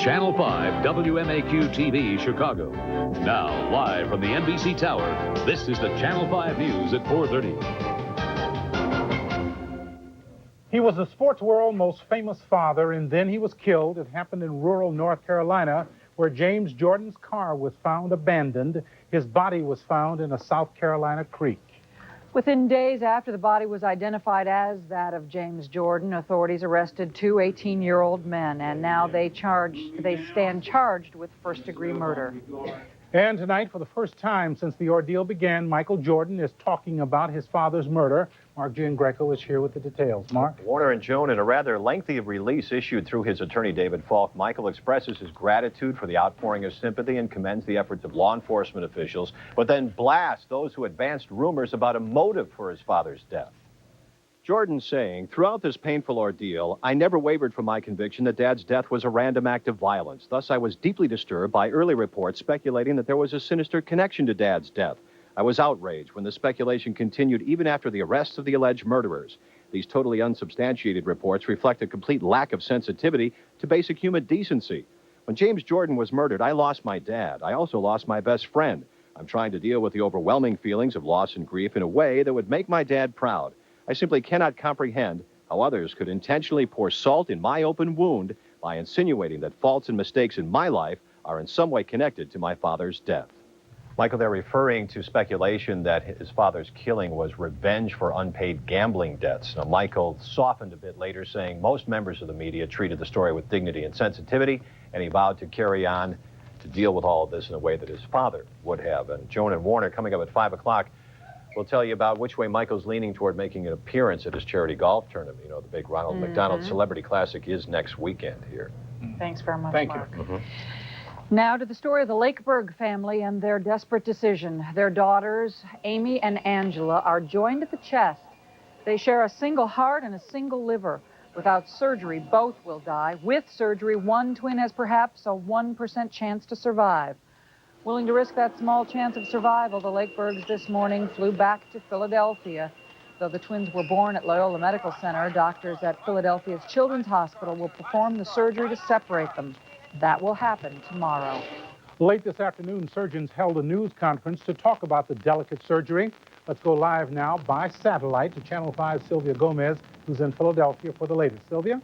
Channel 5 WMAQ-TV, Chicago. Now, live from the NBC Tower, this is the Channel 5 News at 4:30. He was the sports world's most famous father, and then he was killed. It happened in rural North Carolina, where James Jordan's car was found abandoned. His body was found in a South Carolina creek. Within days after the body was identified as that of James Jordan, authorities arrested two 18-year-old men, and now they stand charged with first-degree murder. And tonight, for the first time since the ordeal began, Michael Jordan is talking about his father's murder. Mark Giangreco is here with the details. Mark? Warner and Joan, in a rather lengthy release issued through his attorney, David Falk, Michael expresses his gratitude for the outpouring of sympathy and commends the efforts of law enforcement officials, but then blasts those who advanced rumors about a motive for his father's death. Jordan saying, throughout this painful ordeal, I never wavered from my conviction that Dad's death was a random act of violence. Thus, I was deeply disturbed by early reports speculating that there was a sinister connection to Dad's death. I was outraged when the speculation continued even after the arrest of the alleged murderers. These totally unsubstantiated reports reflect a complete lack of sensitivity to basic human decency. When James Jordan was murdered, I lost my dad. I also lost my best friend. I'm trying to deal with the overwhelming feelings of loss and grief in a way that would make my dad proud. I simply cannot comprehend how others could intentionally pour salt in my open wound by insinuating that faults and mistakes in my life are in some way connected to my father's death. Michael, they're referring to speculation that his father's killing was revenge for unpaid gambling debts. Now, Michael softened a bit later, saying most members of the media treated the story with dignity and sensitivity, and he vowed to carry on to deal with all of this in a way that his father would have. And Joan and Warner, coming up at 5 o'clock, we'll tell you about which way Michael's leaning toward making an appearance at his charity golf tournament. You know, the big Ronald McDonald Celebrity Classic is next weekend here. Thanks very much, Thank Mark. you. Now to the story of the Lakeberg family and their desperate decision. Their daughters, Amy and Angela, are joined at the chest. They share a single heart and a single liver. Without surgery, both will die. With surgery, one twin has perhaps a 1% chance to survive. Willing to risk that small chance of survival, the Lakebergs this morning flew back to Philadelphia. Though the twins were born at Loyola Medical Center, doctors at Philadelphia's Children's Hospital will perform the surgery to separate them. That will happen tomorrow. Late this afternoon, surgeons held a news conference to talk about the delicate surgery. Let's go live now by satellite to Channel 5's Sylvia Gomez, who's in Philadelphia for the latest. Sylvia?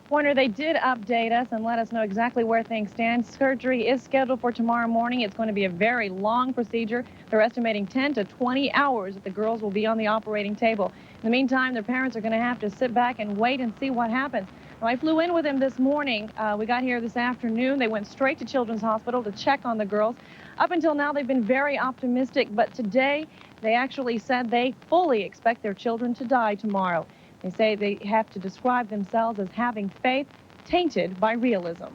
Warner, they did update us and let us know exactly where things stand. Surgery is scheduled for tomorrow morning. It's going to be a very long procedure. They're estimating 10 to 20 hours that the girls will be on the operating table. In the meantime, their parents are going to have to sit back and wait and see what happens. Now, I flew in with them this morning. We got here this afternoon. They went straight to Children's Hospital to check on the girls. Up until now, they've been very optimistic, but today they actually said they fully expect their children to die tomorrow. They say they have to describe themselves as having faith tainted by realism.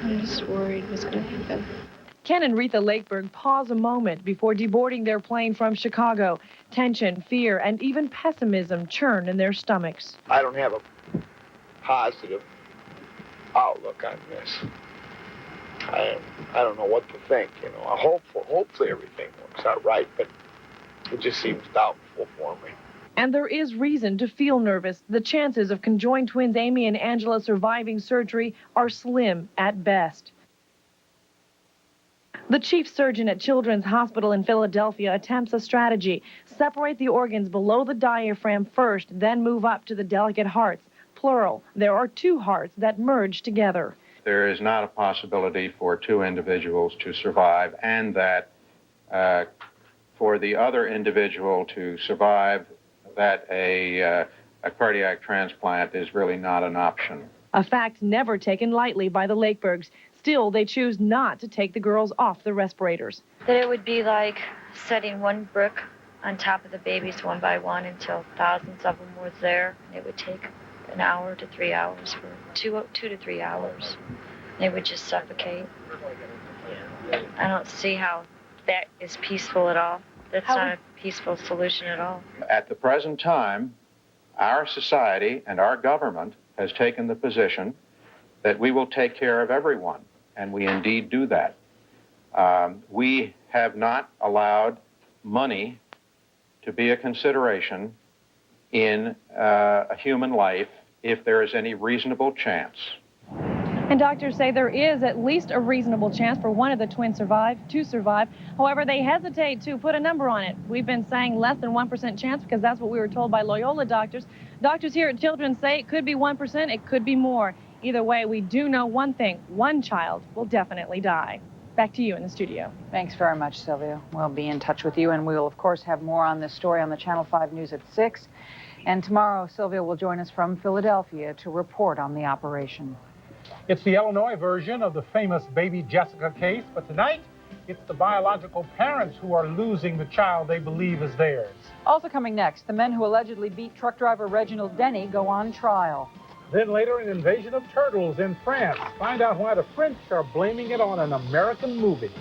I'm just worried what's going to happen. Ken and Retha Lakeberg pause a moment before deboarding their plane from Chicago. Tension, fear, and even pessimism churn in their stomachs. I don't have a positive outlook on this. I don't know what to think, you know. Hopefully everything works out right, but it just seems doubtful for me. And there is reason to feel nervous. The chances of conjoined twins Amy and Angela surviving surgery are slim at best. The chief surgeon at Children's Hospital in Philadelphia attempts a strategy. Separate the organs below the diaphragm first, then move up to the delicate hearts. Plural. There are two hearts that merge together. There is not a possibility for two individuals to survive, and that for the other individual to survive, that a cardiac transplant is really not an option. A fact never taken lightly by the Lakebergs. Still, they choose not to take the girls off the respirators. That it would be like setting one brick on top of the babies one by one until thousands of them were there. And it would take an hour to 3 hours for two to 3 hours. They would just suffocate. I don't see how that is peaceful at all. That's not a peaceful solution at all. At the present time, our society and our government has taken the position that we will take care of everyone, and we indeed do that. We have not allowed money to be a consideration in a human life if there is any reasonable chance And doctors say there is at least a reasonable chance for one of the twins to survive. However, they hesitate to put a number on it. We've been saying less than 1% chance because that's what we were told by Loyola doctors. Doctors here at Children's say it could be 1%, it could be more. Either way, we do know one thing: one child will definitely die. Back to you in the studio. Thanks very much, Sylvia. We'll be in touch with you, and we will, of course, have more on this story on the Channel 5 News at 6. And tomorrow, Sylvia will join us from Philadelphia to report on the operation. It's the Illinois version of the famous Baby Jessica case, but tonight, it's the biological parents who are losing the child they believe is theirs. Also coming next, the men who allegedly beat truck driver Reginald Denny go on trial. Then later, an invasion of turtles in France. Find out why the French are blaming it on an American movie.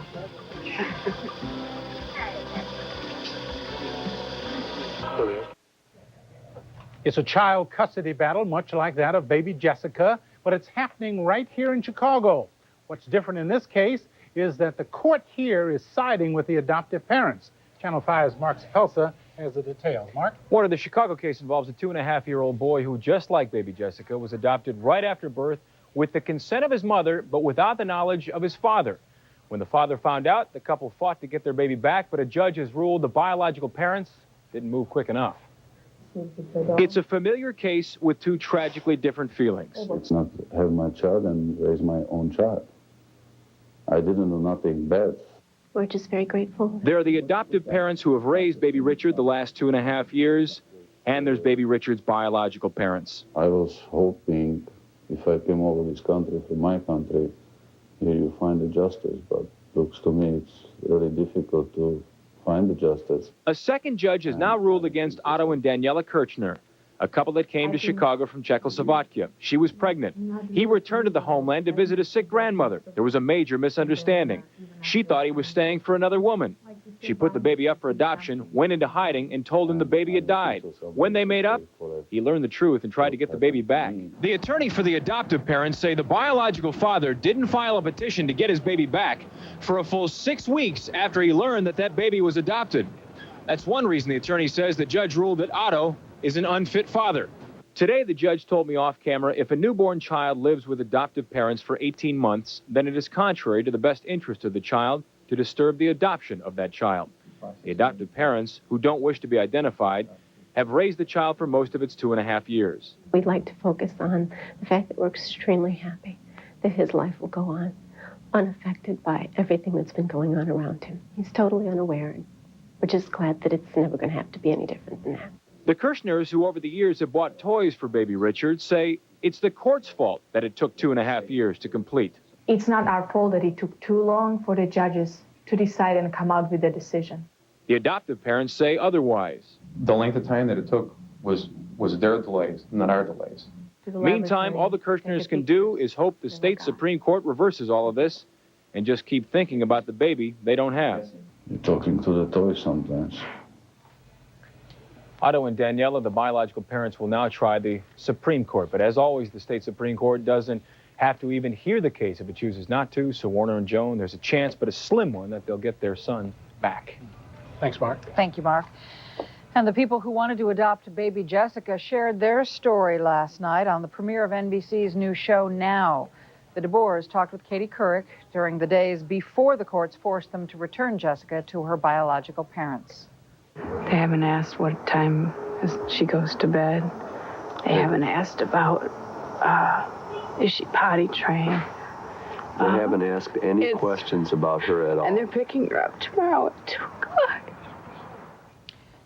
It's a child custody battle, much like that of Baby Jessica, but it's happening right here in Chicago. What's different in this case is that the court here is siding with the adoptive parents. Channel 5's Mark Helsa has the details. Mark? One of the Chicago case involves a 2.5-year-old boy who, just like Baby Jessica, was adopted right after birth with the consent of his mother, but without the knowledge of his father. When the father found out, the couple fought to get their baby back, but a judge has ruled the biological parents didn't move quick enough. It's a familiar case with two tragically different feelings. It's not have my child and raise my own child. I didn't do nothing bad. We're just very grateful. There are the adoptive parents who have raised Baby Richard the last 2.5 years, and there's Baby Richard's biological parents. I was hoping if I came over this country, from my country, here you find the justice, but looks to me it's really difficult to find the justice. A second judge has now ruled against Otto and Daniela Kirchner, a couple that came to Chicago from Czechoslovakia. She was pregnant. He returned to the homeland to visit a sick grandmother. There was a major misunderstanding. She thought he was staying for another woman. She put the baby up for adoption, went into hiding, and told him the baby had died. When they made up, he learned the truth and tried to get the baby back. The attorney for the adoptive parents say the biological father didn't file a petition to get his baby back for a full 6 weeks after he learned that that baby was adopted. That's one reason the attorney says the judge ruled that Otto is an unfit father. Today, the judge told me off camera, if a newborn child lives with adoptive parents for 18 months, then it is contrary to the best interest of the child to disturb the adoption of that child. The adoptive parents, who don't wish to be identified, have raised the child for most of its 2.5 years. We'd like to focus on the fact that we're extremely happy that his life will go on unaffected by everything that's been going on around him. He's totally unaware, and we're just glad that it's never going to have to be any different than that. The Kirchners, who over the years have bought toys for Baby Richard, say it's the court's fault that it took 2.5 years to complete. It's not our fault that it took too long for the judges to decide and come out with a decision. The adoptive parents say otherwise. The length of time that it took was their delays, not our delays. Meantime, all the Kirchners can do is hope the state Supreme Court reverses all of this and just keep thinking about the baby they don't have. You're talking to the toys sometimes. Otto and Daniela, the biological parents, will now try the Supreme Court. But as always, the state Supreme Court doesn't have to even hear the case if it chooses not to. So Warner and Joan, there's a chance, but a slim one, that they'll get their son back. Thanks, Mark. Thank you, Mark. And the people who wanted to adopt baby Jessica shared their story last night on the premiere of NBC's new show, Now. The DeBoers talked with Katie Couric during the days before the courts forced them to return Jessica to her biological parents. They haven't asked what time she goes to bed. They haven't asked about, is she potty trained? They haven't asked any questions about her at all. And they're picking her up tomorrow at 2 o'clock.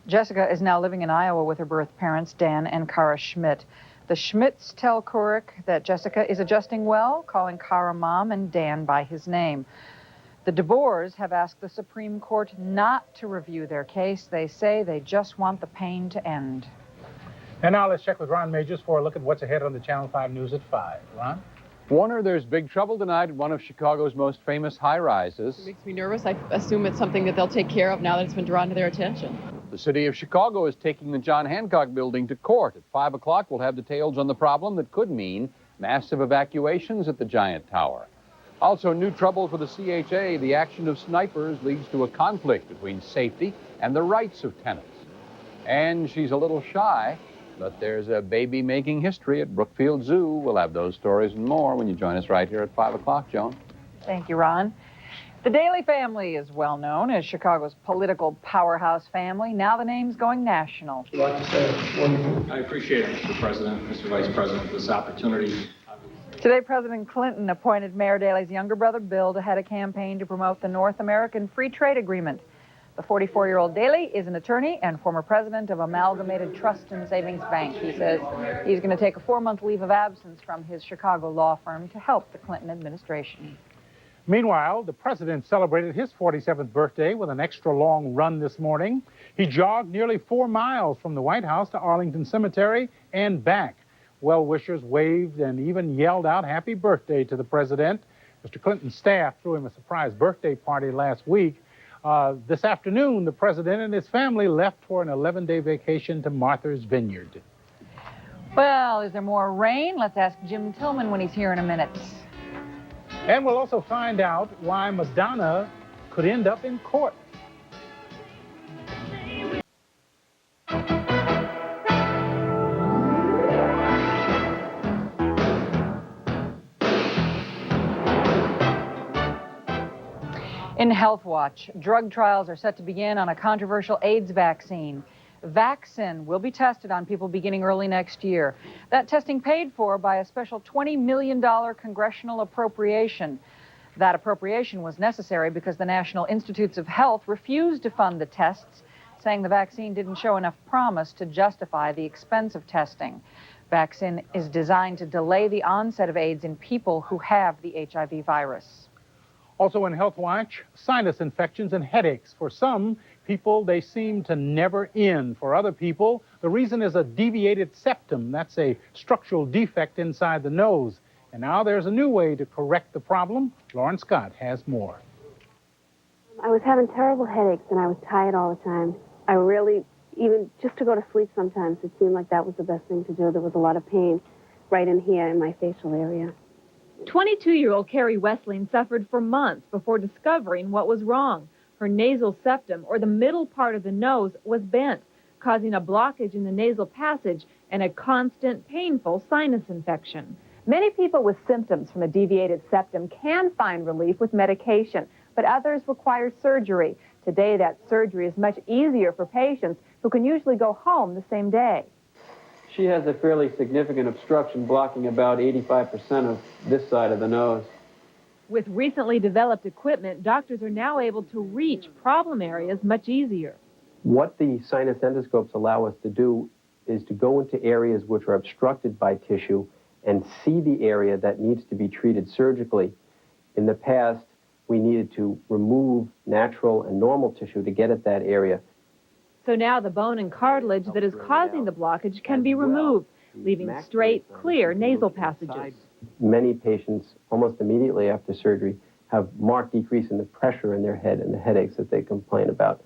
Jessica is now living in Iowa with her birth parents, Dan and Kara Schmidt. The Schmidts tell Couric that Jessica is adjusting well, calling Kara Mom and Dan by his name. The DeBoers have asked the Supreme Court not to review their case. They say they just want the pain to end. And now let's check with Ron Majors for a look at what's ahead on the Channel 5 News at 5. Ron? Warner, there's big trouble tonight at one of Chicago's most famous high-rises. It makes me nervous. I assume it's something that they'll take care of now that it's been drawn to their attention. The city of Chicago is taking the John Hancock building to court. At 5 o'clock, we'll have details on the problem that could mean massive evacuations at the giant tower. Also, new trouble for the CHA. The action of snipers leads to a conflict between safety and the rights of tenants. And she's a little shy. But there's a baby making history at Brookfield Zoo. We'll have those stories and more when you join us right here at 5 o'clock, Joan. Thank you, Ron. The Daley family is well known as Chicago's political powerhouse family. Now the name's going national. I'd like to say I appreciate it, Mr. President, Mr. Vice President, this opportunity. Today, President Clinton appointed Mayor Daley's younger brother, Bill, to head a campaign to promote the North American Free Trade Agreement. The 44-year-old Daley is an attorney and former president of Amalgamated Trust and Savings Bank. He says he's going to take a 4-month leave of absence from his Chicago law firm to help the Clinton administration. Meanwhile, the president celebrated his 47th birthday with an extra long run this morning. He jogged nearly 4 miles from the White House to Arlington Cemetery and back. Well-wishers waved and even yelled out happy birthday to the president. Mr. Clinton's staff threw him a surprise birthday party last week. This afternoon, the president and his family left for an 11-day vacation to Martha's Vineyard. Well, is there more rain? Let's ask Jim Tillman when he's here in a minute. And we'll also find out why Madonna could end up in court. In Health Watch, drug trials are set to begin on a controversial AIDS vaccine. Vaccine will be tested on people beginning early next year. That testing paid for by a special $20 million congressional appropriation. That appropriation was necessary because the National Institutes of Health refused to fund the tests, saying the vaccine didn't show enough promise to justify the expense of testing. Vaccine is designed to delay the onset of AIDS in people who have the HIV virus. Also in Health Watch, sinus infections and headaches. For some people, they seem to never end. For other people, the reason is a deviated septum. That's a structural defect inside the nose. And now there's a new way to correct the problem. Lauren Scott has more. I was having terrible headaches and I was tired all the time. I really, even just to go to sleep sometimes, it seemed like that was the best thing to do. There was a lot of pain right in here in my facial area. 22-year-old Carrie Westling suffered for months before discovering what was wrong. Her nasal septum, or the middle part of the nose, was bent, causing a blockage in the nasal passage and a constant, painful sinus infection. Many people with symptoms from a deviated septum can find relief with medication, but others require surgery. Today, that surgery is much easier for patients who can usually go home the same day. She has a fairly significant obstruction blocking about 85% of this side of the nose. With recently developed equipment, doctors are now able to reach problem areas much easier. What the sinus endoscopes allow us to do is to go into areas which are obstructed by tissue and see the area that needs to be treated surgically. In the past, we needed to remove natural and normal tissue to get at that area. So now the bone and cartilage that is causing the blockage can be removed, leaving straight, clear nasal passages. Many patients, almost immediately after surgery, have marked decrease in the pressure in their head and the headaches that they complain about.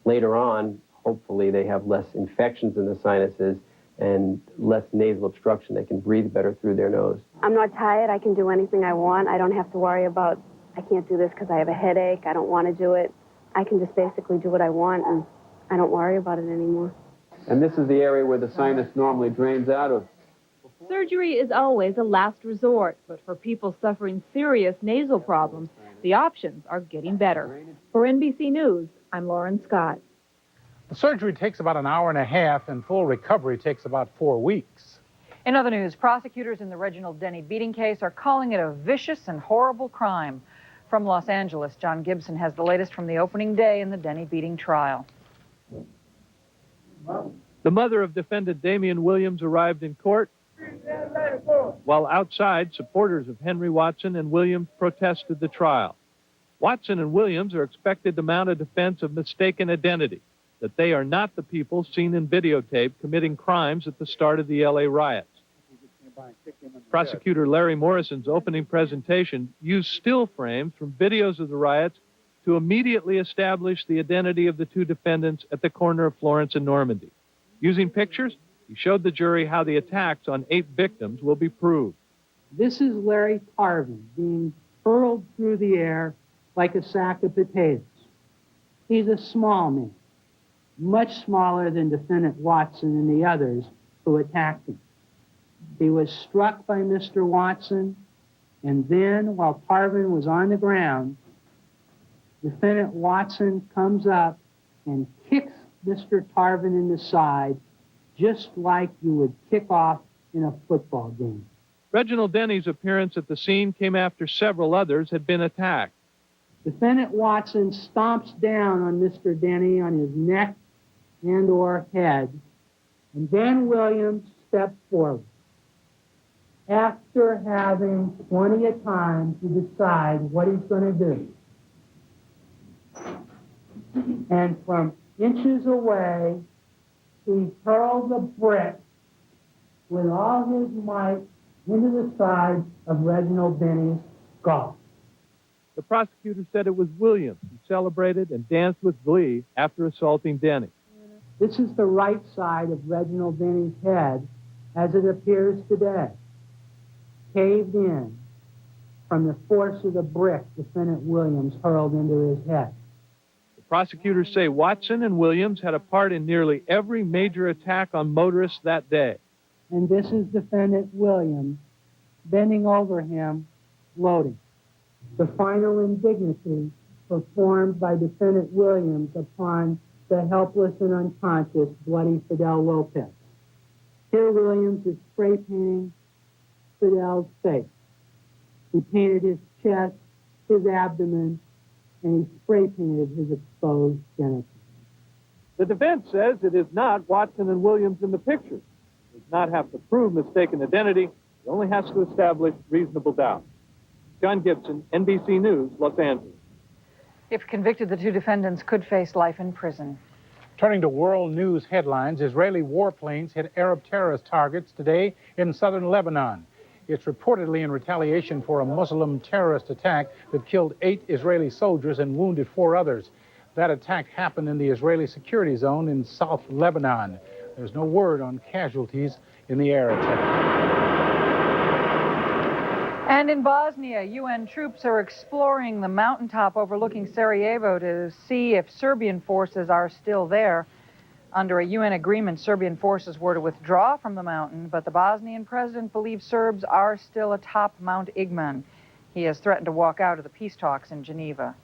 Later on, hopefully, they have less infections in the sinuses and less nasal obstruction. They can breathe better through their nose. I'm not tired. I can do anything I want. I don't have to worry about, I can't do this because I have a headache. I don't want to do it. I can just basically do what I want, and I don't worry about it anymore. And this is the area where the sinus normally drains out of. Surgery is always a last resort, but for people suffering serious nasal problems, the options are getting better. For NBC News, I'm Lauren Scott. The surgery takes about an hour and a half, and full recovery takes about 4 weeks. In other news, prosecutors in the Reginald Denny beating case are calling it a vicious and horrible crime. From Los Angeles, John Gibson has the latest from the opening day in the Denny beating trial. The mother of defendant Damian Williams arrived in court, while outside, supporters of Henry Watson and Williams protested the trial. Watson and Williams are expected to mount a defense of mistaken identity, that they are not the people seen in videotape committing crimes at the start of the L.A. riots. Prosecutor Larry Morrison's opening presentation used still frames from videos of the riots to immediately establish the identity of the two defendants at the corner of Florence and Normandy. Using pictures, he showed the jury how the attacks on 8 victims will be proved. This is Larry Parvin being hurled through the air like a sack of potatoes. He's a small man, much smaller than defendant Watson and the others, who attacked him. He was struck by Mr. Watson, and then, while Tarvin was on the ground, Defendant Watson comes up and kicks Mr. Tarvin in the side, just like you would kick off in a football game. Reginald Denny's appearance at the scene came after several others had been attacked. Defendant Watson stomps down on Mr. Denny on his neck and or head, and then Williams steps forward. After having plenty of time to decide what he's going to do. And from inches away, he hurls a brick with all his might into the side of Reginald Denny's skull. The prosecutor said it was Williams who celebrated and danced with glee after assaulting Denny. This is the right side of Reginald Denny's head as it appears today, caved in from the force of the brick Defendant Williams hurled into his head. The prosecutors say Watson and Williams had a part in nearly every major attack on motorists that day. And this is Defendant Williams bending over him, loading. The final indignity performed by Defendant Williams upon the helpless and unconscious bloody Fidel Lopez. Here Williams is spray painting Fidel's face. He painted his chest, his abdomen, and he spray painted his exposed genitals. The defense says it is not Watson and Williams in the picture. It does not have to prove mistaken identity. It only has to establish reasonable doubt. John Gibson, NBC News, Los Angeles. If convicted, the two defendants could face life in prison. Turning to world news headlines, Israeli warplanes hit Arab terrorist targets today in southern Lebanon. It's reportedly in retaliation for a Muslim terrorist attack that killed 8 Israeli soldiers and wounded 4 others. That attack happened in the Israeli security zone in South Lebanon. There's no word on casualties in the air attack. And in Bosnia, UN troops are exploring the mountaintop overlooking Sarajevo to see if Serbian forces are still there. Under a UN agreement, Serbian forces were to withdraw from the mountain, but the Bosnian president believes Serbs are still atop Mount Igman. He has threatened to walk out of the peace talks in Geneva.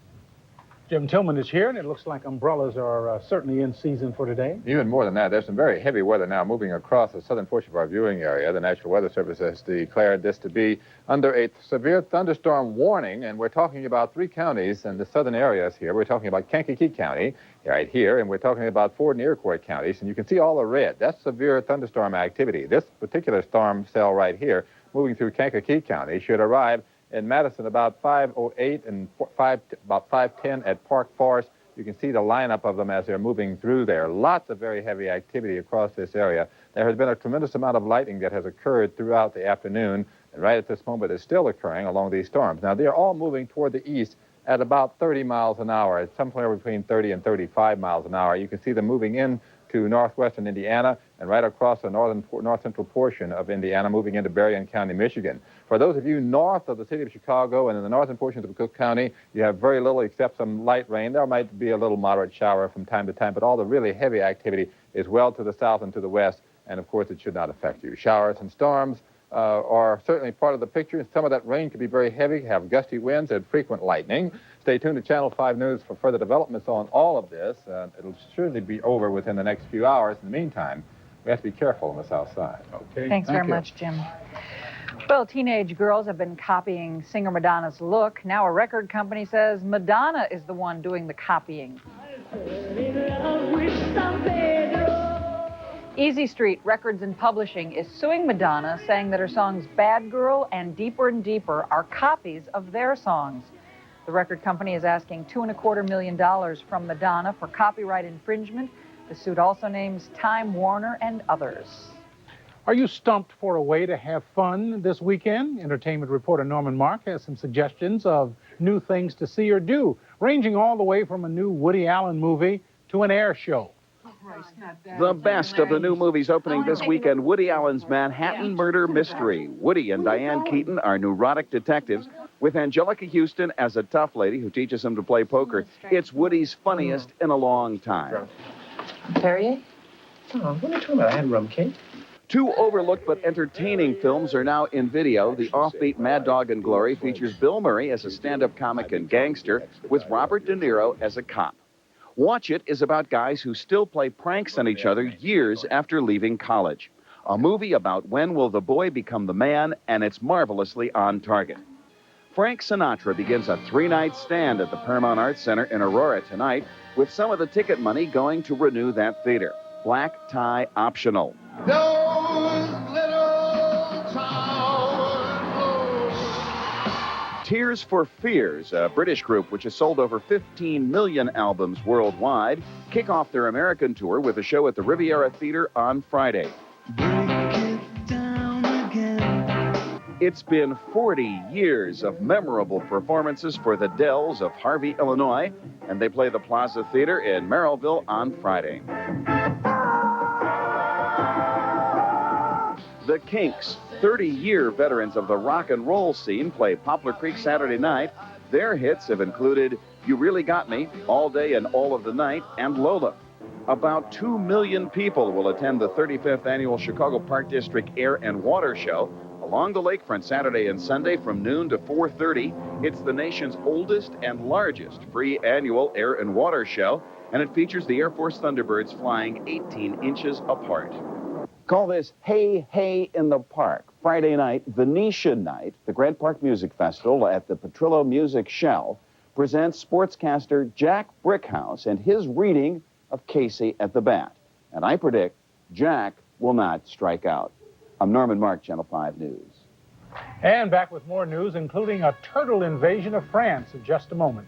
Jim Tillman is here, and it looks like umbrellas are certainly in season for today. Even more than that, there's some very heavy weather now moving across the southern portion of our viewing area. The National Weather Service has declared this to be under a severe thunderstorm warning, and we're talking about 3 counties in the southern areas here. We're talking about Kankakee County right here, and we're talking about Ford and Iroquois counties, and you can see all the red. That's severe thunderstorm activity. This particular storm cell right here, moving through Kankakee County, should arrive in Madison about 5:08 and about 5:10 at Park Forest. You can see the lineup of them as they're moving through there. Lots of very heavy activity across this area. There has been a tremendous amount of lightning that has occurred throughout the afternoon, and right at this moment is still occurring along these storms. Now, they're all moving toward the east at about 30 miles an hour. It's somewhere between 30 and 35 miles an hour. You can see them moving in to northwestern Indiana and right across the north central portion of Indiana, moving into Berrien County, Michigan. For those of you north of the city of Chicago and in the northern portions of Cook County, you have very little except some light rain. There might be a little moderate shower from time to time, but all the really heavy activity is well to the south and to the west, and of course it should not affect you. Showers and storms are certainly part of the picture. Some of that rain can be very heavy, have gusty winds and frequent lightning. Stay tuned to Channel 5 News for further developments on all of this. It'll surely be over within the next few hours. In the meantime, we have to be careful on the south side. Okay. Thanks very much, Jim. Well, teenage girls have been copying singer Madonna's look. Now a record company says Madonna is the one doing the copying. Easy Street Records and Publishing is suing Madonna, saying that her songs Bad Girl and Deeper and Deeper are copies of their songs. The record company is asking $2.25 million from Madonna for copyright infringement. The suit also names Time Warner and others. Are you stumped for a way to have fun this weekend? Entertainment reporter Norman Mark has some suggestions of new things to see or do, ranging all the way from a new Woody Allen movie to an air show. The best of the new movies opening this weekend, Woody Allen's Manhattan Murder Mystery. Woody and Diane Keaton are neurotic detectives with Angelica Houston as a tough lady who teaches them to play poker. It's Woody's funniest in a long time. Perrier? Oh, what are you talking about? I had rum cake. Two overlooked but entertaining films are now in video. The offbeat Mad Dog and Glory features Bill Murray as a stand-up comic and gangster with Robert De Niro as a cop. Watch It is about guys who still play pranks on each other years after leaving college. A movie about when will the boy become the man, and it's marvelously on target. Frank Sinatra begins a 3-night stand at the Paramount Arts Center in Aurora tonight, with some of the ticket money going to renew that theater. Black tie optional. Tears for Fears, a British group which has sold over 15 million albums worldwide, kick off their American tour with a show at the Riviera Theater on Friday. It's been 40 years of memorable performances for the Dells of Harvey, Illinois, and they play the Plaza Theater in Merrillville on Friday. The Kinks, 30-year veterans of the rock and roll scene, play Poplar Creek Saturday night. Their hits have included You Really Got Me, All Day and All of the Night, and Lola. About 2 million people will attend the 35th annual Chicago Park District Air and Water Show along the lakefront Saturday and Sunday from noon to 4:30. It's the nation's oldest and largest free annual air and water show, and it features the Air Force Thunderbirds flying 18 inches apart. Call this Hey, Hey in the Park. Friday night, Venetian Night, the Grant Park Music Festival at the Petrillo Music Shell, presents sportscaster Jack Brickhouse and his reading of Casey at the Bat. And I predict Jack will not strike out. I'm Norman Mark, Channel 5 News. And back with more news, including a turtle invasion of France in just a moment.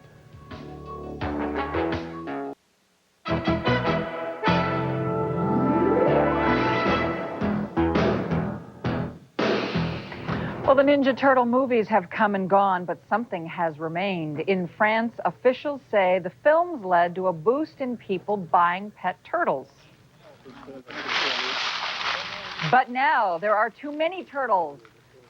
Well, the Ninja Turtle movies have come and gone, but something has remained. In France, officials say the films led to a boost in people buying pet turtles. But now there are too many turtles.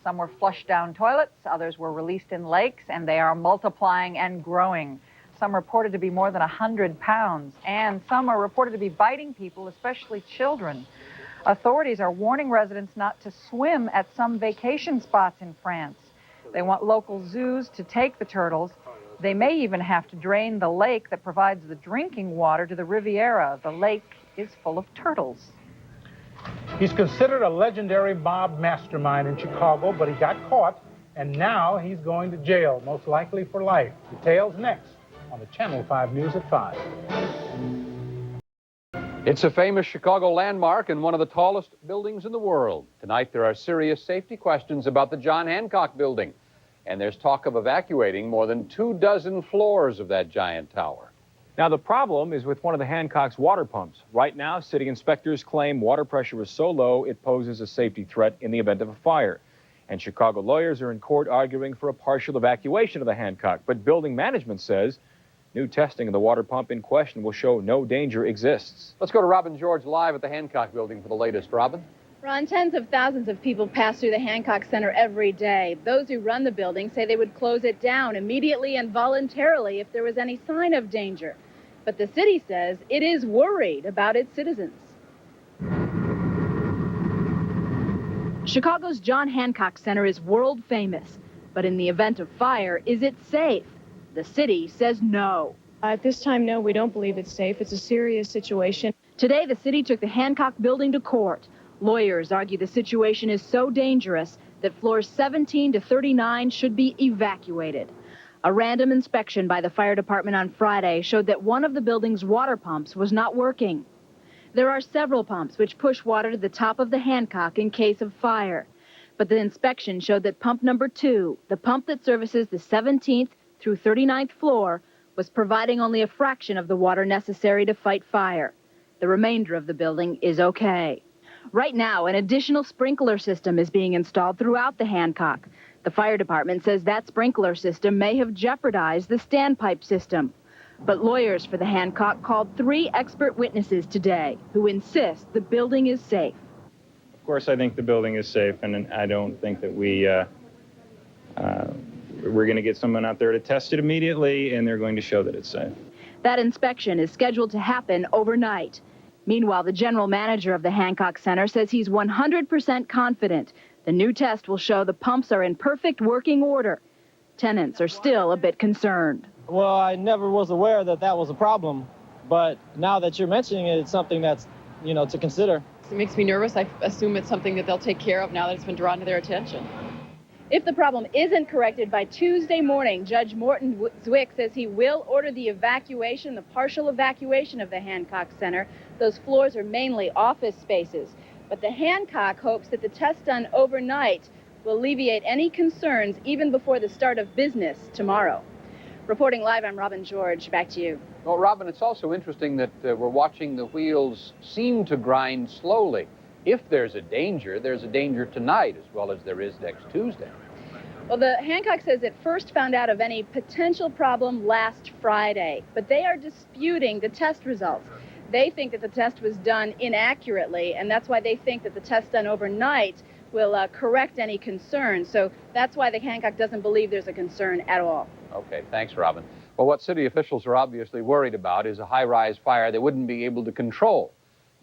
Some were flushed down toilets, others were released in lakes, and they are multiplying and growing. Some reported to be more than 100 pounds, and some are reported to be biting people, especially children. Authorities are warning residents not to swim at some vacation spots in France. They want local zoos to take the turtles. They may even have to drain the lake that provides the drinking water to the Riviera. The lake is full of turtles. He's considered a legendary mob mastermind in Chicago, but he got caught, and now he's going to jail, most likely for life. Details next on the Channel 5 News at 5. It's a famous Chicago landmark and one of the tallest buildings in the world. Tonight, there are serious safety questions about the John Hancock building, and there's talk of evacuating more than 24 floors of that giant tower. Now, the problem is with one of the Hancock's water pumps. Right now, city inspectors claim water pressure is so low it poses a safety threat in the event of a fire. And Chicago lawyers are in court arguing for a partial evacuation of the Hancock. But building management says new testing of the water pump in question will show no danger exists. Let's go to Robin George live at the Hancock building for the latest. Robin? Ron, tens of thousands of people pass through the Hancock Center every day. Those who run the building say they would close it down immediately and voluntarily if there was any sign of danger. But the city says it is worried about its citizens. Chicago's John Hancock Center is world famous, but in the event of fire, is it safe? The city says no. At this time, no, we don't believe it's safe. It's a serious situation. Today, the city took the Hancock building to court. Lawyers argue the situation is so dangerous that floors 17 to 39 should be evacuated. A random inspection by the fire department on Friday showed that one of the building's water pumps was not working. There are several pumps which push water to the top of the Hancock in case of fire. But the inspection showed that pump number 2, the pump that services the 17th through 39th floor, was providing only a fraction of the water necessary to fight fire. The remainder of the building is okay. Right now, an additional sprinkler system is being installed throughout the Hancock. The fire department says that sprinkler system may have jeopardized the standpipe system. But lawyers for the Hancock called 3 expert witnesses today who insist the building is safe. Of course, I think the building is safe, and I don't think that we're going to get someone out there to test it immediately, and they're going to show that it's safe. That inspection is scheduled to happen overnight. Meanwhile, the general manager of the Hancock Center says he's 100% confident the new test will show the pumps are in perfect working order. Tenants are still a bit concerned. Well, I never was aware that that was a problem, but now that you're mentioning it, it's something that's, to consider. It makes me nervous. I assume it's something that they'll take care of now that it's been drawn to their attention. If the problem isn't corrected by Tuesday morning, Judge Morton Zwick says he will order the partial evacuation of the Hancock Center. Those floors are mainly office spaces. But the Hancock hopes that the test done overnight will alleviate any concerns even before the start of business tomorrow. Reporting live, I'm Robin George. Back to you. Well, Robin, it's also interesting that we're watching the wheels seem to grind slowly. If there's a danger tonight as well as there is next Tuesday. Well, the Hancock says it first found out of any potential problem last Friday, but they are disputing the test results. They think that the test was done inaccurately, and that's why they think that the test done overnight will correct any concerns. So that's why the Hancock doesn't believe there's a concern at all. Okay, thanks, Robin. Well, what city officials are obviously worried about is a high-rise fire they wouldn't be able to control.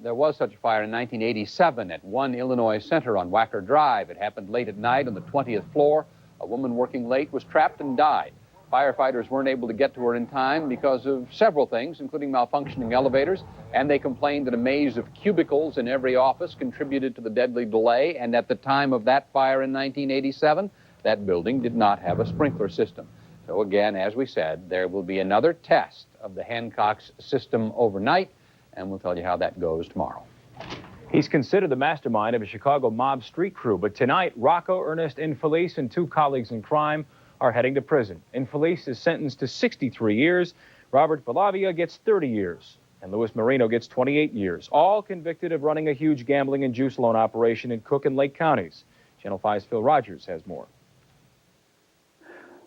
There was such a fire in 1987 at One Illinois Center on Wacker Drive. It happened late at night on the 20th floor. A woman working late was trapped and died. Firefighters weren't able to get to her in time because of several things, including malfunctioning elevators, and they complained that a maze of cubicles in every office contributed to the deadly delay, and at the time of that fire in 1987, that building did not have a sprinkler system. So again, as we said, there will be another test of the Hancock's system overnight, and we'll tell you how that goes tomorrow. He's considered the mastermind of a Chicago mob street crew, but tonight, Rocco Ernest Infelice and two colleagues in crime are heading to prison. Infelice is sentenced to 63 years. Robert Bellavia gets 30 years. And Luis Marino gets 28 years, all convicted of running a huge gambling and juice loan operation in Cook and Lake counties. Channel 5's Phil Rogers has more.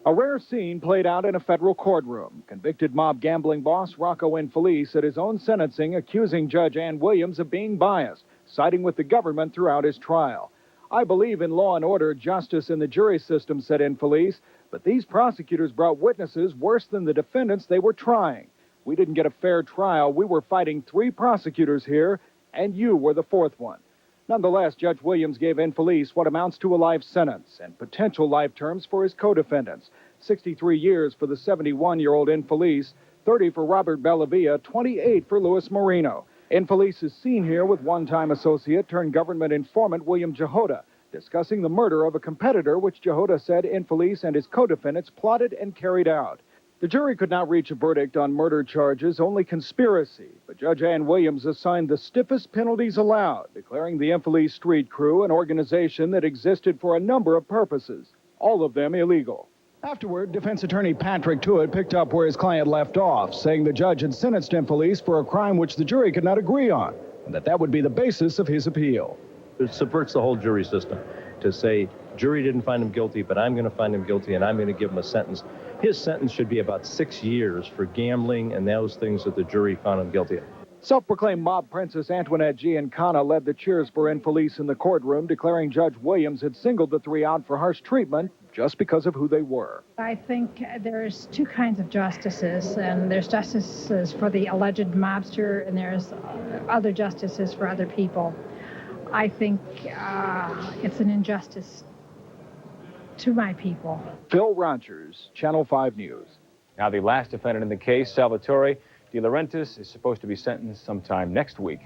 A rare scene played out in a federal courtroom. Convicted mob gambling boss Rocco Infelice at his own sentencing accusing Judge Ann Williams of being biased, siding with the government throughout his trial. I believe in law and order, justice, and the jury system, said Infelice, but these prosecutors brought witnesses worse than the defendants they were trying. We didn't get a fair trial. We were fighting 3 prosecutors here, and you were the 4th one. Nonetheless, Judge Williams gave Infelice what amounts to a life sentence and potential life terms for his co-defendants. 63 years for the 71-year-old Infelice, 30 for Robert Bellavia, 28 for Luis Marino. Infelice is seen here with one-time associate turned government informant William Jehoda, discussing the murder of a competitor which Jehoda said Infelice and his co-defendants plotted and carried out. The jury could not reach a verdict on murder charges, only conspiracy, but Judge Ann Williams assigned the stiffest penalties allowed, declaring the Infelice street crew an organization that existed for a number of purposes, all of them illegal. Afterward, defense attorney Patrick Tewitt picked up where his client left off, saying the judge had sentenced Infelice for a crime which the jury could not agree on, and that would be the basis of his appeal. It subverts the whole jury system to say, jury didn't find him guilty, but I'm going to find him guilty and I'm going to give him a sentence. His sentence should be about 6 years for gambling and those things that the jury found him guilty of. Self-proclaimed mob princess Antoinette Giancana led the cheers for Infelice in the courtroom, declaring Judge Williams had singled the 3 out for harsh treatment just because of who they were. I think there's 2 kinds of justices, and there's justices for the alleged mobster, and there's other justices for other people. I think it's an injustice to my people. Phil Rogers, Channel 5 News. Now, the last defendant in the case, Salvatore De Laurentiis, is supposed to be sentenced sometime next week.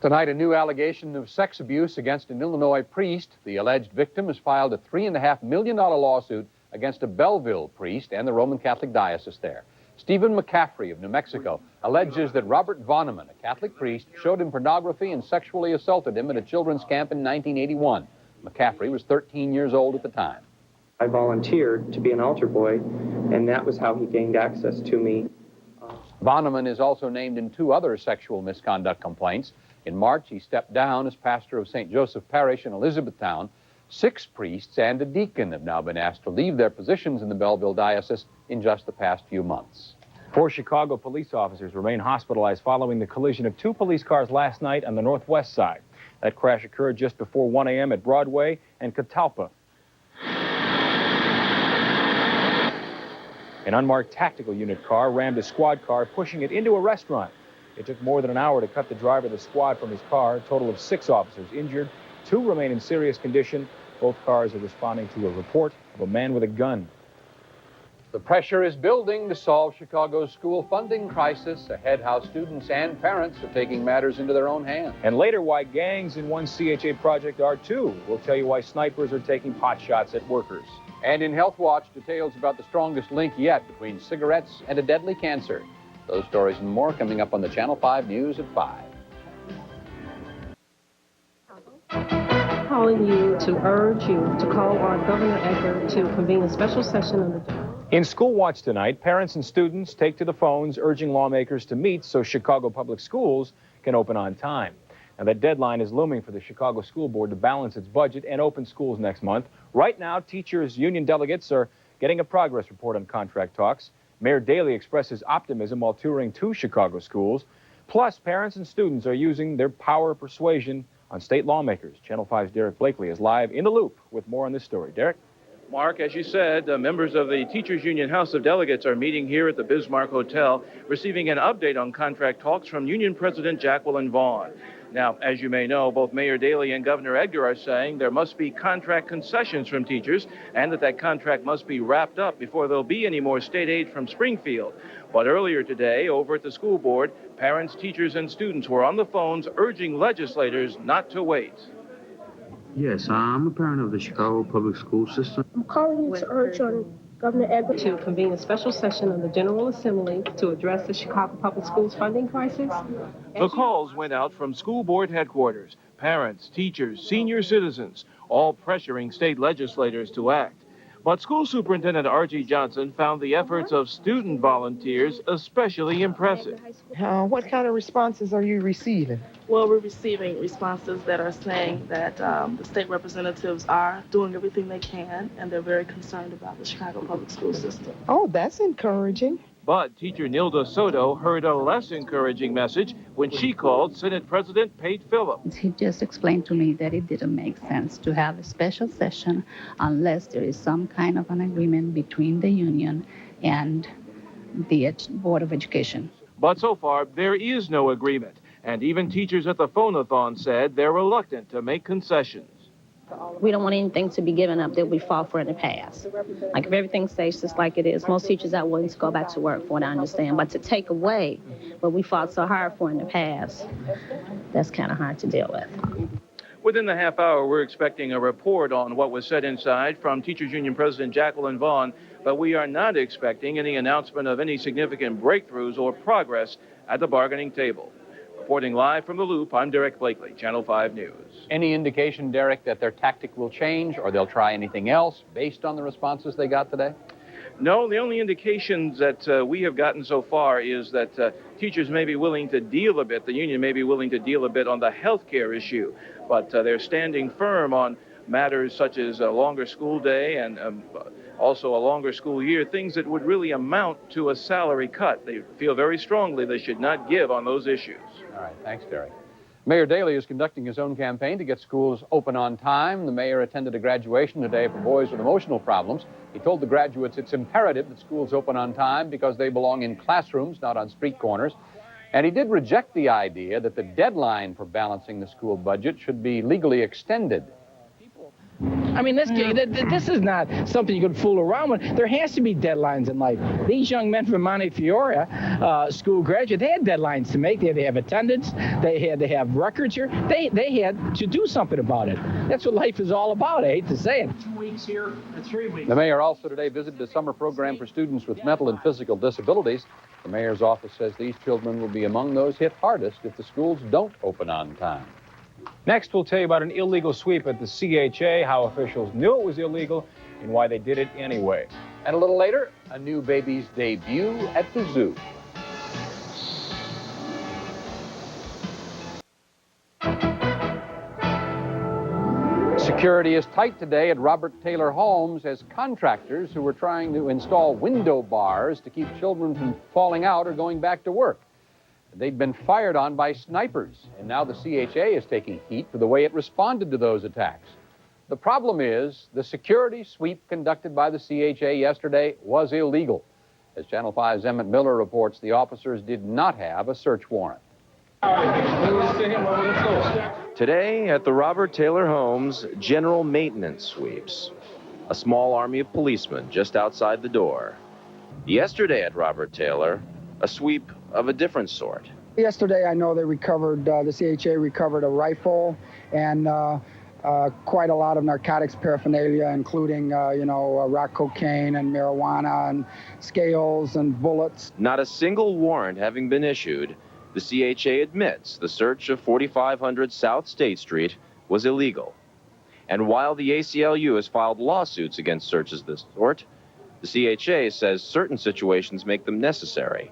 Tonight, a new allegation of sex abuse against an Illinois priest. The alleged victim has filed a $3.5 million lawsuit against a Belleville priest and the Roman Catholic diocese there. Stephen McCaffrey of New Mexico alleges that Robert Vonneman, a Catholic priest, showed him pornography and sexually assaulted him at a children's camp in 1981. McCaffrey was 13 years old at the time. I volunteered to be an altar boy, and that was how he gained access to me. Vonneman is also named in 2 other sexual misconduct complaints. In March, he stepped down as pastor of St. Joseph Parish in Elizabethtown. 6 priests and a deacon have now been asked to leave their positions in the Belleville diocese in just the past few months. 4 Chicago police officers remain hospitalized following the collision of 2 police cars last night on the northwest side. That crash occurred just before 1 a.m. at Broadway and Catalpa. An unmarked tactical unit car rammed a squad car, pushing it into a restaurant. It took more than an hour to cut the driver of the squad from his car. A total of 6 officers injured. 2 remain in serious condition. Both cars are responding to a report of a man with a gun. The pressure is building to solve Chicago's school funding crisis. Ahead, how students and parents are taking matters into their own hands. And later, why gangs in one CHA project are too. We'll tell you why snipers are taking pot shots at workers. And in Health Watch, details about the strongest link yet between cigarettes and a deadly cancer. Those stories and more coming up on the Channel 5 News at 5. Calling you to urge you to call on Governor Edgar to convene a special session on the... In School Watch tonight, parents and students take to the phones urging lawmakers to meet so Chicago Public Schools can open on time. Now, that deadline is looming for the Chicago School Board to balance its budget and open schools next month. Right now, teachers' union delegates are getting a progress report on contract talks. Mayor Daley expresses optimism while touring 2 Chicago schools. Plus, parents and students are using their power of persuasion on state lawmakers. Channel 5's Derek Blakely is live in the loop with more on this story. Derek? Mark, as you said, members of the Teachers Union House of Delegates are meeting here at the Bismarck Hotel, receiving an update on contract talks from Union President Jacqueline Vaughn. Now, as you may know, both Mayor Daley and Governor Edgar are saying there must be contract concessions from teachers and that contract must be wrapped up before there'll be any more state aid from Springfield. But earlier today, over at the school board, parents, teachers, and students were on the phones urging legislators not to wait. Yes, I'm a parent of the Chicago public school system. I'm calling you to urge on Governor Edgar to convene a special session of the General Assembly to address the Chicago Public Schools funding crisis. The calls went out from school board headquarters, parents, teachers, senior citizens, all pressuring state legislators to act. But School Superintendent R.G. Johnson found the efforts of student volunteers especially impressive. What kind of responses are you receiving? Well, we're receiving responses that are saying that the state representatives are doing everything they can, and they're very concerned about the Chicago public school system. Oh, that's encouraging. But teacher Nilda Soto heard a less encouraging message when she called Senate President Pate Phillips. He just explained to me that it didn't make sense to have a special session unless there is some kind of an agreement between the union and the Board of Education. But so far, there is no agreement. And even teachers at the phone-a-thon said they're reluctant to make concessions. We don't want anything to be given up that we fought for in the past. Like, if everything stays just like it is, most teachers are willing to go back to work, from what I understand. But to take away what we fought so hard for in the past, that's kind of hard to deal with. Within the half hour, we're expecting a report on what was said inside from Teachers Union President Jacqueline Vaughn, but we are not expecting any announcement of any significant breakthroughs or progress at the bargaining table. Reporting live from the Loop, I'm Derek Blakely, Channel 5 News. Any indication, Derek, that their tactic will change or they'll try anything else based on the responses they got today? No, the only indications that we have gotten so far is that teachers may be willing to deal a bit, the union may be willing to deal a bit on the health care issue, but they're standing firm on matters such as a longer school day and also a longer school year, things that would really amount to a salary cut. They feel very strongly they should not give on those issues. All right, thanks, Derek. Mayor Daley is conducting his own campaign to get schools open on time. The mayor attended a graduation today for boys with emotional problems. He told the graduates it's imperative that schools open on time because they belong in classrooms, not on street corners. And he did reject the idea that the deadline for balancing the school budget should be legally extended. I mean, this is not something you can fool around with. There has to be deadlines in life. These young men from Montefiore school graduates, they had deadlines to make. They had to have attendance. They had to have records here. They had to do something about it. That's what life is all about. I hate to say it. 2 weeks here, 3 weeks. The mayor also today visited a summer program for students with mental and physical disabilities. The mayor's office says these children will be among those hit hardest if the schools don't open on time. Next, we'll tell you about an illegal sweep at the CHA, how officials knew it was illegal, and why they did it anyway. And a little later, a new baby's debut at the zoo. Security is tight today at Robert Taylor Homes as contractors who were trying to install window bars to keep children from falling out are going back to work. They'd been fired on by snipers, and now the CHA is taking heat for the way it responded to those attacks. The problem is the security sweep conducted by the CHA yesterday was illegal. As Channel 5's Emmett Miller reports, the officers did not have a search warrant. Today at the Robert Taylor home's general maintenance sweeps. A small army of policemen just outside the door. Yesterday at Robert Taylor, a sweep of a different sort. Yesterday, I know they recovered, the CHA recovered a rifle and quite a lot of narcotics paraphernalia, including, rock cocaine and marijuana and scales and bullets. Not a single warrant having been issued, the CHA admits the search of 4500 South State Street was illegal. And while the ACLU has filed lawsuits against searches of this sort, the CHA says certain situations make them necessary.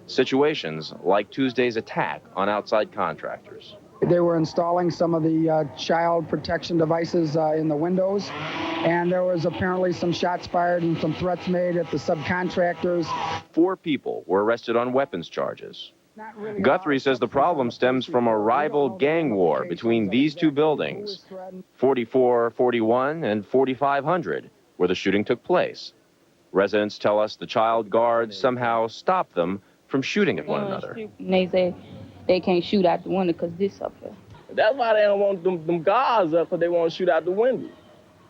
Situations like Tuesday's attack on outside contractors. They were installing some of the child protection devices in the windows, and there was apparently some shots fired and some threats made at the subcontractors. 4 people were arrested on weapons charges. Guthrie says the problem stems from a rival gang war between these two buildings, 4441 and 4500, where the shooting took place. Residents tell us the child guards somehow stopped them from shooting at one another. And they say they can't shoot out the window because this up here. That's why they don't want them guards up, because they want to shoot out the window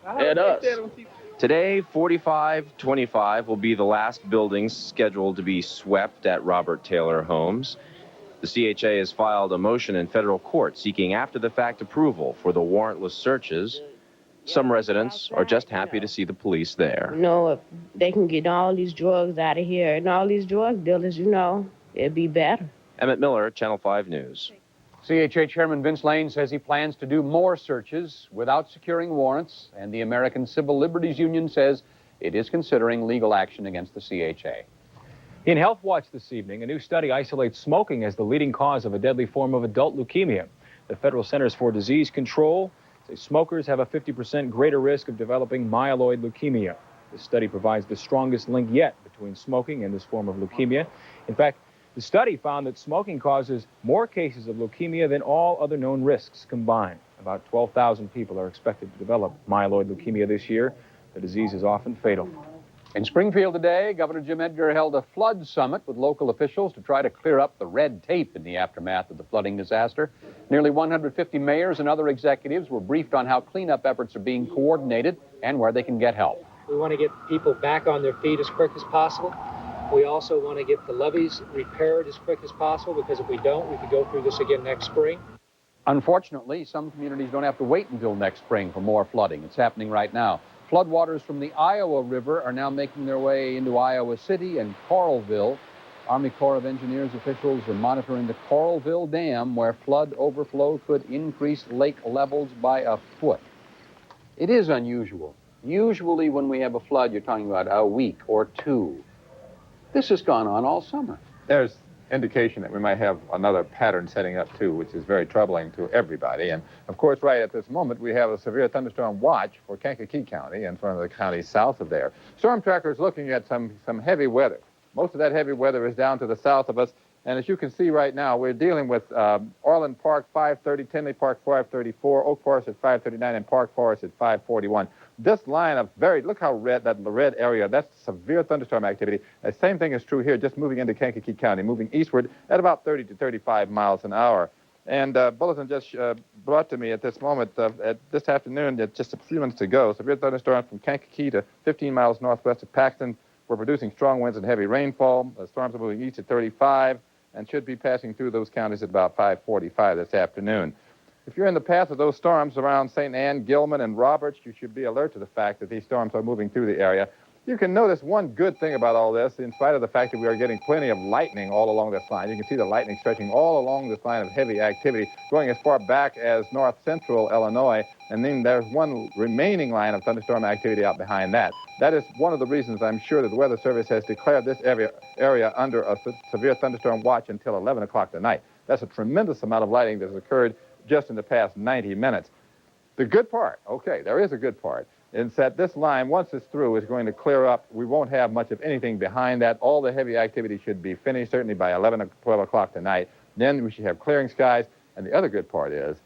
at us. Today, 4525 will be the last buildings scheduled to be swept at Robert Taylor Homes. The CHA has filed a motion in federal court seeking after-the-fact approval for the warrantless searches. Some residents are just happy to see the police there. If they can get all these drugs out of here and all these drug dealers, it'd be better. Emmett Miller, Channel 5 News. CHA Chairman Vince Lane says he plans to do more searches without securing warrants, and the American Civil Liberties Union says it is considering legal action against the CHA. In Health Watch this evening, a new study isolates smoking as the leading cause of a deadly form of adult leukemia. The Federal Centers for Disease Control say smokers have a 50% greater risk of developing myeloid leukemia. This study provides the strongest link yet between smoking and this form of leukemia. In fact, the study found that smoking causes more cases of leukemia than all other known risks combined. About 12,000 people are expected to develop myeloid leukemia this year. The disease is often fatal. In Springfield today, Governor Jim Edgar held a flood summit with local officials to try to clear up the red tape in the aftermath of the flooding disaster. Nearly 150 mayors and other executives were briefed on how cleanup efforts are being coordinated and where they can get help. We want to get people back on their feet as quick as possible. We also want to get the levees repaired as quick as possible, because if we don't, we could go through this again next spring. Unfortunately, some communities don't have to wait until next spring for more flooding. It's happening right now. Floodwaters from the Iowa River are now making their way into Iowa City and Coralville. Army Corps of Engineers officials are monitoring the Coralville Dam, where flood overflow could increase lake levels by a foot. It is unusual. Usually when we have a flood, you're talking about a week or two. This has gone on all summer. There's indication that we might have another pattern setting up, too, which is very troubling to everybody. And, of course, right at this moment, we have a severe thunderstorm watch for Kankakee County and some of the counties south of there. Storm Tracker is looking at some heavy weather. Most of that heavy weather is down to the south of us. And as you can see right now, we're dealing with Orland Park 530, Tinley Park 534, Oak Forest at 539, and Park Forest at 541. This line of look how red, the red area, that's severe thunderstorm activity. The same thing is true here, just moving into Kankakee County, moving eastward at about 30 to 35 miles an hour. And bulletin just brought to me at this moment, at this afternoon, just a few minutes ago, severe thunderstorm from Kankakee to 15 miles northwest of Paxton. We're producing strong winds and heavy rainfall. The storms are moving east at 35 and should be passing through those counties at about 5:45 this afternoon. If you're in the path of those storms around St. Anne, Gilman, and Roberts, you should be alert to the fact that these storms are moving through the area. You can notice one good thing about all this, in spite of the fact that we are getting plenty of lightning all along this line. You can see the lightning stretching all along this line of heavy activity, going as far back as north-central Illinois, and then there's one remaining line of thunderstorm activity out behind that. That is one of the reasons I'm sure that the Weather Service has declared this area under a severe thunderstorm watch until 11 o'clock tonight. That's a tremendous amount of lightning that has occurred just in the past 90 minutes. The good part, okay, there is a good part, is that this line, once it's through, is going to clear up. We won't have much of anything behind that. All the heavy activity should be finished, certainly by 11 or 12 o'clock tonight. Then we should have clearing skies. And the other good part is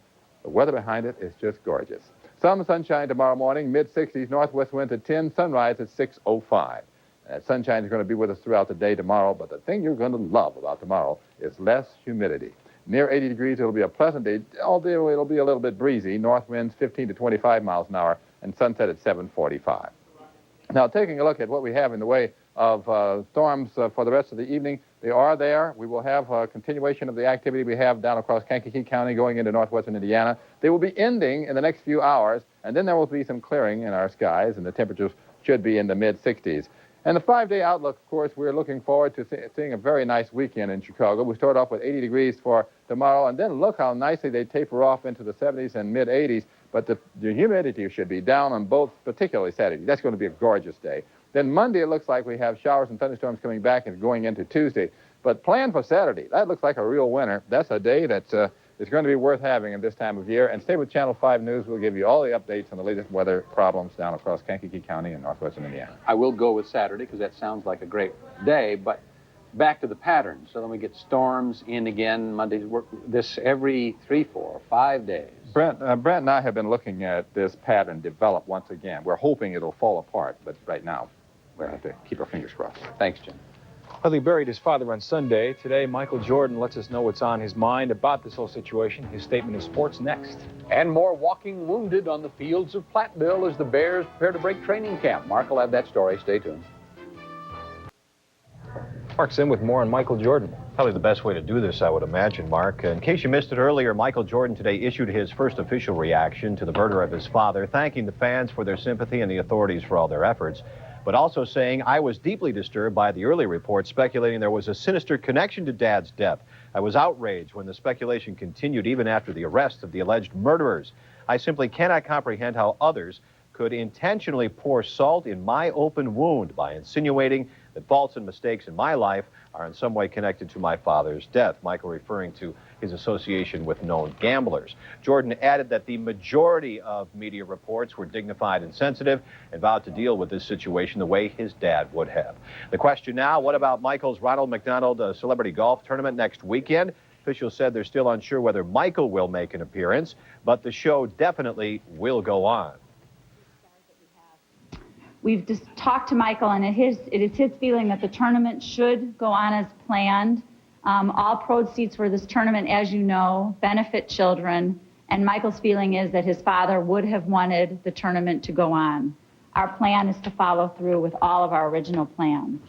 the weather behind it is just gorgeous. Some sunshine tomorrow morning, mid-60s, northwest wind at 10, sunrise at 6:05. That sunshine is going to be with us throughout the day tomorrow, but the thing you're going to love about tomorrow is less humidity. near 80 degrees. It'll be a pleasant day, although it'll be a little bit breezy. North winds 15 to 25 miles an hour, and sunset at 7:45. Now, taking a look at what we have in the way of storms for the rest of the evening, they are there. We will have a continuation of the activity we have down across Kankakee County going into northwestern Indiana. They will be ending in the next few hours, and then there will be some clearing in our skies, and the temperatures should be in the mid-60s. And the 5-day outlook, of course, we're looking forward to seeing a very nice weekend in Chicago. We start off with 80 degrees for tomorrow, and then look how nicely they taper off into the 70s and mid-80s. But the humidity should be down on both, particularly Saturday. That's going to be a gorgeous day. Then Monday, it looks like we have showers and thunderstorms coming back and going into Tuesday. But plan for Saturday. That looks like a real winner. That's a day that's is going to be worth having at this time of year. And stay with Channel 5 News. We'll give you all the updates on the latest weather problems down across Kankakee County and northwestern Indiana. I will go with Saturday because that sounds like a great day, but back to the pattern. So then we get storms in again Monday. This every 3, 4, 5 days. Brent and I have been looking at this pattern develop once again. We're hoping it'll fall apart, but right now we'll have to keep our fingers crossed. Thanks, Jim. Well, he buried his father on Sunday. Today, Michael Jordan lets us know what's on his mind about this whole situation. His statement of sports next. And more walking wounded on the fields of Platteville as the Bears prepare to break training camp. Mark will have that story. Stay tuned. Mark's in with more on Michael Jordan. Probably the best way to do this, I would imagine, Mark. In case you missed it earlier, Michael Jordan today issued his first official reaction to the murder of his father, thanking the fans for their sympathy and the authorities for all their efforts, but also saying, I was deeply disturbed by the early reports speculating there was a sinister connection to Dad's death. I was outraged when the speculation continued even after the arrest of the alleged murderers. I simply cannot comprehend how others could intentionally pour salt in my open wound by insinuating that faults and mistakes in my life are in some way connected to my father's death. Michael referring to his association with known gamblers. Jordan added that the majority of media reports were dignified and sensitive and vowed to deal with this situation the way his dad would have. The question now, what about Michael's Ronald McDonald Celebrity Golf Tournament next weekend? Officials said they're still unsure whether Michael will make an appearance, but the show definitely will go on. We've just talked to Michael, and it is his feeling that the tournament should go on as planned. All proceeds for this tournament, as you know, benefit children, and Michael's feeling is that his father would have wanted the tournament to go on. Our plan is to follow through with all of our original plans.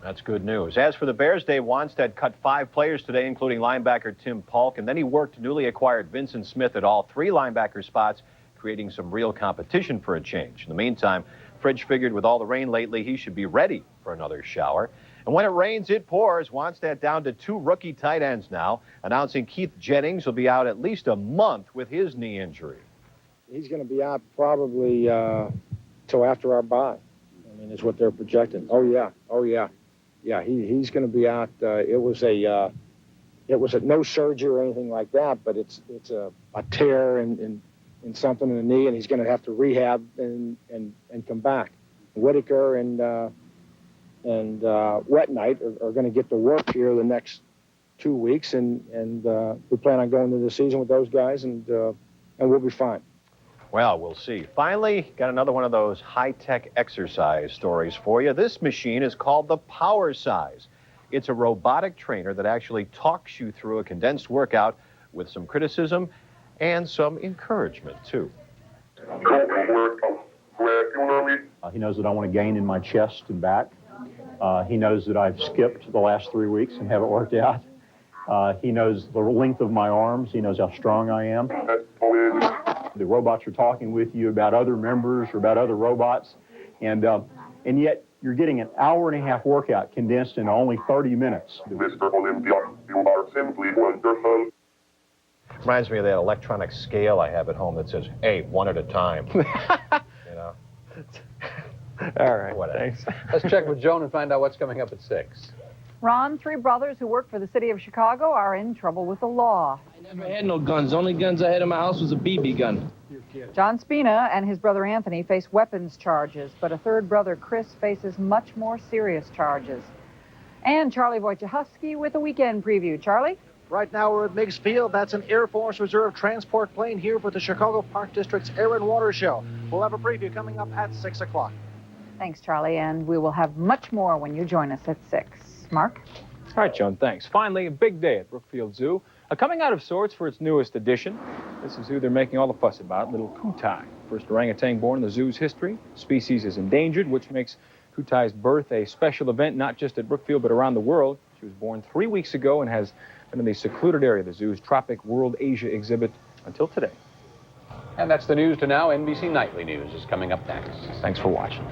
That's good news. As for the Bears, Dave Wanstead cut 5 players today, including linebacker Tim Polk, and then he worked newly acquired Vincent Smith at all 3 linebacker spots, creating some real competition for a change. In the meantime, Fridge figured with all the rain lately, he should be ready for another shower. And when it rains, it pours. Wanstead down to 2 rookie tight ends now, announcing Keith Jennings will be out at least a month with his knee injury. He's going to be out probably till after our bye. I mean, is what they're projecting. Oh yeah. Yeah, he's going to be out. It was a no surgery or anything like that, but it's a tear in something in the knee, and he's going to have to rehab and come back. Whitaker and Wet Night are going to get to work here the next 2 weeks, and we plan on going into the season with those guys, and we'll be fine. Well, we'll see. Finally, got another one of those high-tech exercise stories for you. This machine is called the Power Size. It's a robotic trainer that actually talks you through a condensed workout with some criticism and some encouragement, too. He knows that I want to gain in my chest and back. He knows that I've skipped the last 3 weeks and haven't worked out. He knows the length of my arms. He knows how strong I am. The robots are talking with you about other members or about other robots, and yet you're getting an hour-and-a-half workout condensed in only 30 minutes. Mr. Olympia, you are simply wonderful. Reminds me of that electronic scale I have at home that says, hey, 1 at a time. You know? All right, thanks. Let's check with Joan and find out what's coming up at 6. Ron, 3 brothers who work for the city of Chicago are in trouble with the law. I never had no guns. Only guns I had in my house was a BB gun. John Spina and his brother Anthony face weapons charges, but a third brother, Chris, faces much more serious charges. And Charlie Wojciechowski with a weekend preview. Charlie? Right now we're at Meigs Field. That's an Air Force Reserve transport plane here for the Chicago Park District's Air and Water Show. We'll have a preview coming up at 6 o'clock. Thanks, Charlie, and we will have much more when you join us at 6. Mark? All right, Joan, thanks. Finally, a big day at Brookfield Zoo. Coming out of sorts for its newest addition. This is who they're making all the fuss about, little Kutai. First orangutan born in the zoo's history. Species is endangered, which makes Kutai's birth a special event, not just at Brookfield, but around the world. She was born 3 weeks ago and has been in the secluded area of the zoo's Tropic World Asia exhibit until today. And that's the news to now. NBC Nightly News is coming up next. Thanks for watching.